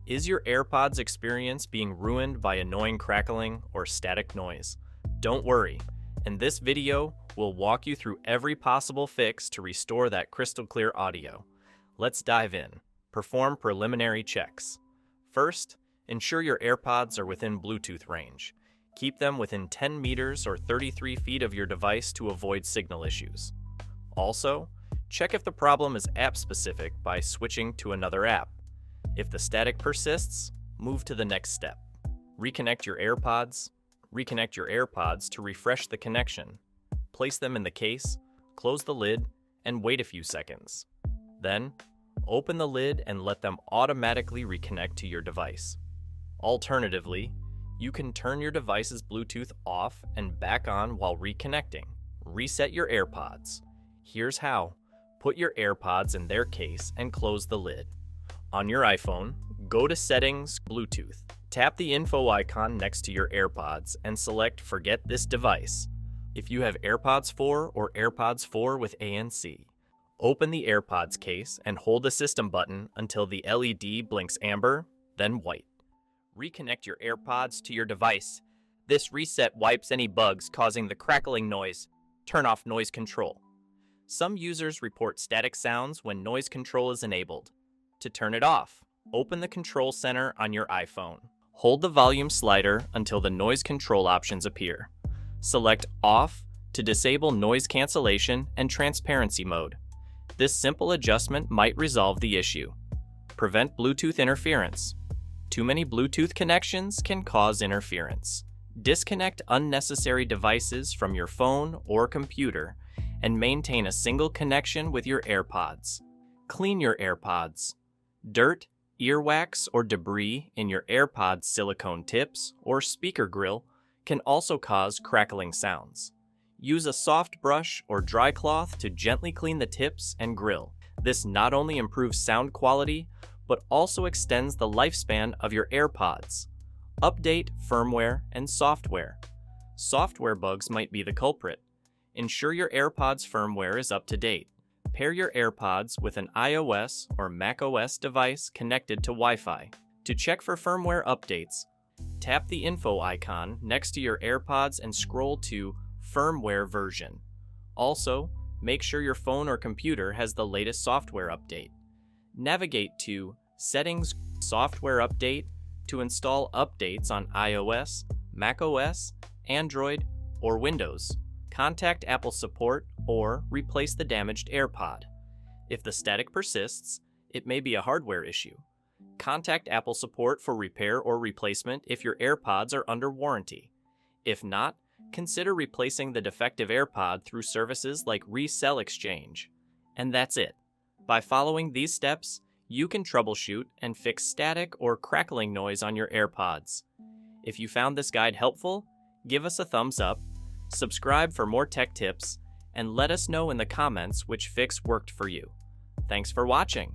Is your AirPods experience being ruined by annoying crackling or static noise? Don't worry. In this video, we'll walk you through every possible fix to restore that crystal clear audio. Let's dive in. Perform preliminary checks. First, ensure your AirPods are within Bluetooth range. Keep them within 10 meters or 33 feet of your device to avoid signal issues. Also, check if the problem is app-specific by switching to another app. If the static persists, move to the next step. Reconnect your AirPods. Reconnect your AirPods to refresh the connection. Place them in the case, close the lid, and wait a few seconds. Then, open the lid and let them automatically reconnect to your device. Alternatively, you can turn your device's Bluetooth off and back on while reconnecting. Reset your AirPods. Here's how. Put your AirPods in their case and close the lid. On your iPhone, go to Settings, Bluetooth. Tap the info icon next to your AirPods and select Forget this device. If you have AirPods 4 or AirPods 4 with ANC, open the AirPods case and hold the system button until the LED blinks amber, then white. Reconnect your AirPods to your device. This reset wipes any bugs causing the crackling noise. Turn off noise control. Some users report static sounds when noise control is enabled. To turn it off, open the control center on your iPhone. Hold the volume slider until the noise control options appear. Select Off to disable noise cancellation and transparency mode. This simple adjustment might resolve the issue. Prevent Bluetooth interference. Too many Bluetooth connections can cause interference. Disconnect unnecessary devices from your phone or computer and maintain a single connection with your AirPods. Clean your AirPods. Dirt, earwax, or debris in your AirPods silicone tips or speaker grill can also cause crackling sounds. Use a soft brush or dry cloth to gently clean the tips and grill. This not only improves sound quality, but also extends the lifespan of your AirPods. Update firmware and software. Software bugs might be the culprit. Ensure your AirPods firmware is up to date. Pair your AirPods with an iOS or macOS device connected to Wi-Fi. To check for firmware updates, tap the info icon next to your AirPods and scroll to Firmware version. Also, make sure your phone or computer has the latest software update. Navigate to Settings, Software Update to install updates on iOS, macOS, Android, or Windows. Contact Apple support or replace the damaged AirPod. If the static persists, it may be a hardware issue. Contact Apple support for repair or replacement if your AirPods are under warranty. If not, consider replacing the defective AirPod through services like Resell Exchange. And that's it. By following these steps, you can troubleshoot and fix static or crackling noise on your AirPods. If you found this guide helpful, give us a thumbs up, subscribe for more tech tips, and let us know in the comments which fix worked for you. Thanks for watching.